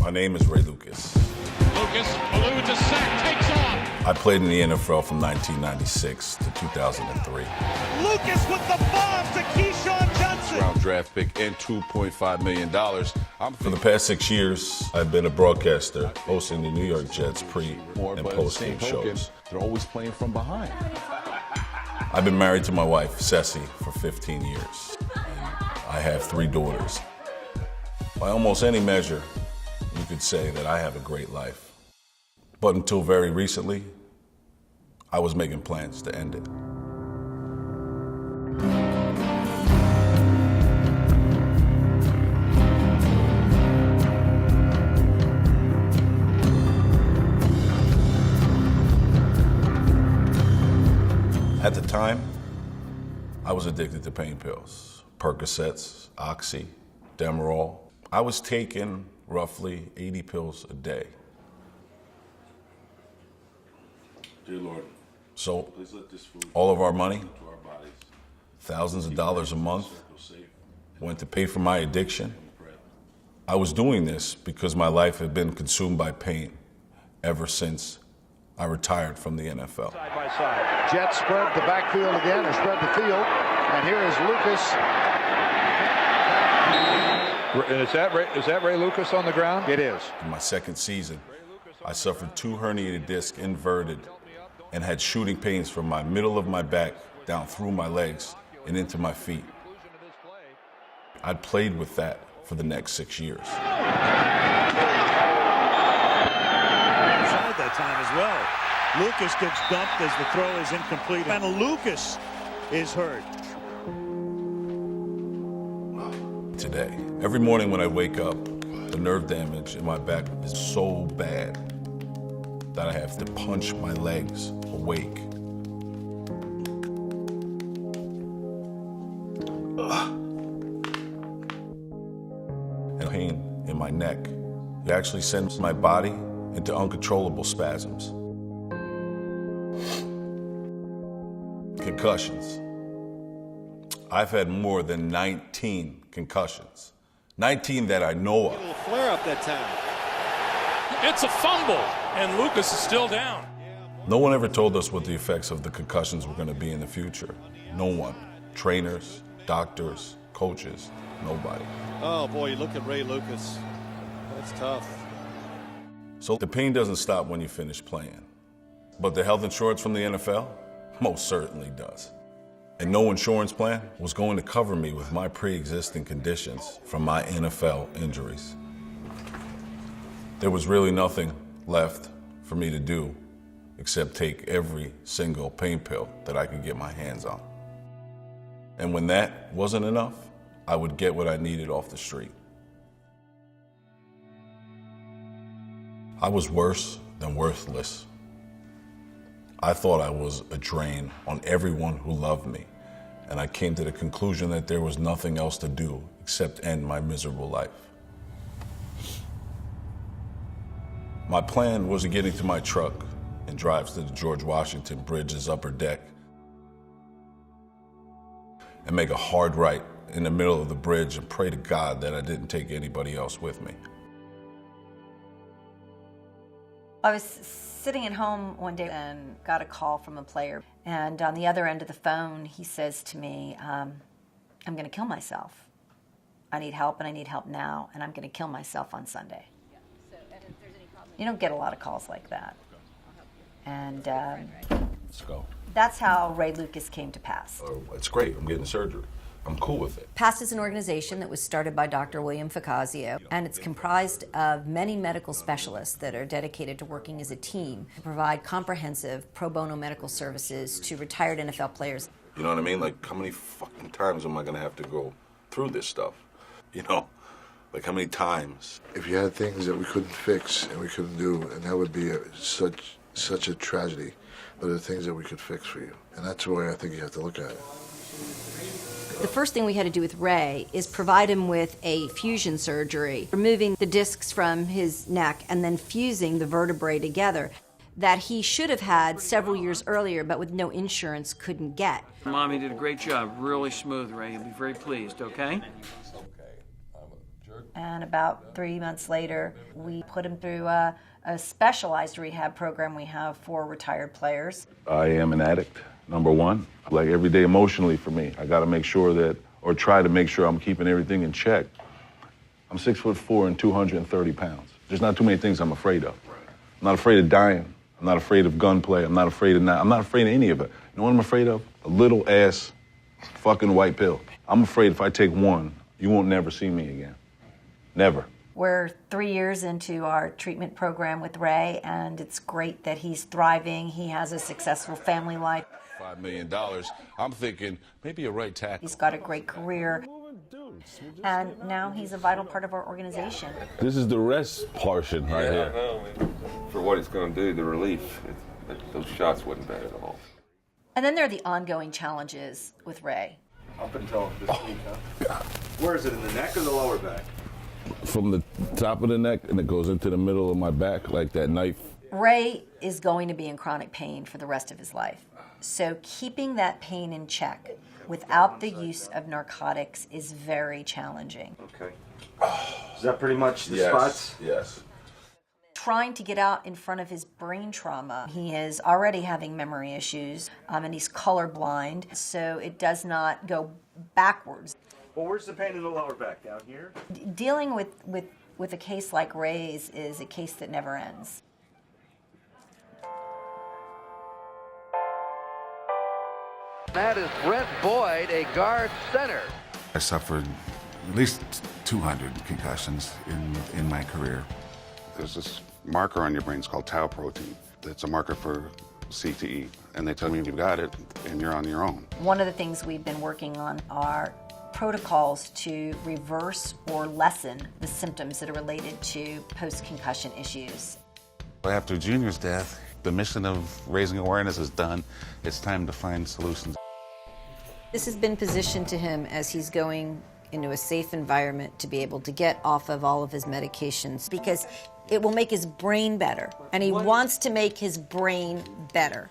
My name is Ray Lucas. Lucas eludes a sack, takes off. I played in the NFL from 1996 to 2003. Lucas with the bomb to Keyshawn Johnson. Round draft pick and $2.5 million. For the past 6 years, I've been a broadcaster, hosting the New York Jets pre- and post-game shows. They're always playing from behind. I've been married to my wife, Ceci, for 15 years. I have 3 daughters. By almost any measure, you could say that I have a great life. But until very recently, I was making plans to end it. At the time, I was addicted to pain pills, Percocets, Oxy, Demerol. I was taking roughly 80 pills a day. Dear Lord, So please let this food all of our money, to our bodies. thousands of dollars a month, went to pay for my addiction. I was doing this because my life had been consumed by pain ever since I retired from the NFL. Side by side. Jets spread the backfield again, or spread the field. And here is Lucas. Is that Ray Lucas on the ground? It is. In my second season, I suffered 2 herniated discs inverted and had shooting pains from my middle of my back down through my legs and into my feet. I'd played with that for the next 6 years. That time as well. Lucas gets dumped as the throw is incomplete, and Lucas is hurt. Today, every morning when I wake up, the nerve damage in my back is so bad that I have to punch my legs awake. And pain in my neck. It actually sends my body into uncontrollable spasms. Concussions. I've had more than 19 concussions. 19 that I know of. A little flare up that time. It's a fumble, and Lucas is still down. No one ever told us what the effects of the concussions were going to be in the future. No one. Trainers, doctors, coaches, nobody. Oh boy, you look at Ray Lucas. That's tough. So the pain doesn't stop when you finish playing. But the health insurance from the NFL most certainly does. And no insurance plan was going to cover me with my pre-existing conditions from my NFL injuries. There was really nothing left for me to do except take every single pain pill that I could get my hands on. And when that wasn't enough, I would get what I needed off the street. I was worse than worthless. I thought I was a drain on everyone who loved me, and I came to the conclusion that there was nothing else to do except end my miserable life. My plan was to get into my truck and drive to the George Washington Bridge's upper deck and make a hard right in the middle of the bridge and pray to God that I didn't take anybody else with me. I was sitting at home one day and got a call from a player. And on the other end of the phone, he says to me, I'm going to kill myself. I need help, and I need help now, and I'm going to kill myself on Sunday. You don't get a lot of calls like that. And Let's go. that's how Ray Lucas came to pass. It's great. I'm getting surgery. I'm cool with it. PASS is an organization that was started by Dr. William Ficazio, and it's comprised of many medical specialists that are dedicated to working as a team to provide comprehensive pro bono medical services to retired NFL players. You know what I mean? Like, how many fucking times am I gonna have to go through this stuff? You know? Like, how many times? If you had things that we couldn't fix and we couldn't do, and that would be such a tragedy, but the things that we could fix for you. And that's the way I think you have to look at it. The first thing we had to do with Ray is provide him with a fusion surgery, removing the discs from his neck and then fusing the vertebrae together that he should have had several years earlier, but with no insurance couldn't get. Mom, you did a great job. Really smooth, Ray. You'll be very pleased, okay? Okay, I'm a jerk And about 3 months later, we put him through a specialized rehab program we have for retired players. I am an addict, number one. Like every day emotionally for me, I got to make sure that, or try to make sure I'm keeping everything in check. I'm 6'4" and 230 pounds. There's not too many things I'm afraid of. I'm not afraid of dying. I'm not afraid of gunplay. I'm not afraid of any of it. You know what I'm afraid of? A little ass fucking white pill. I'm afraid if I take one, you won't never see me again. Never. We're 3 years into our treatment program with Ray, and it's great that he's thriving. He has a successful family life. $5 million. I'm thinking maybe a right tackle. He's got a great career, and now he's a vital part of our organization. This is the rest portion right here. For what it's going to do, the relief, those shots wasn't bad at all. And then there are the ongoing challenges with Ray. Up until this week, huh? Where is it, in the neck or the lower back? From the top of the neck, and it goes into the middle of my back like that knife. Ray is going to be in chronic pain for the rest of his life. So keeping that pain in check without the use of narcotics is very challenging. Okay. Is that pretty much the spots? Yes. Trying to get out in front of his brain trauma. He is already having memory issues, and he's colorblind, so it does not go backwards. Well, where's the pain in the lower back? Down here? Dealing with a case like Ray's is a case that never ends. That is Brent Boyd, a guard center. I suffered at least 200 concussions in my career. There's this marker on your brain, it's called tau protein. It's a marker for CTE, and they tell me you've got it and you're on your own. One of the things we've been working on are protocols to reverse or lessen the symptoms that are related to post-concussion issues. After Junior's death, the mission of raising awareness is done. It's time to find solutions. This has been positioned to him as he's going into a safe environment to be able to get off of all of his medications, because it will make his brain better, and he wants to make his brain better.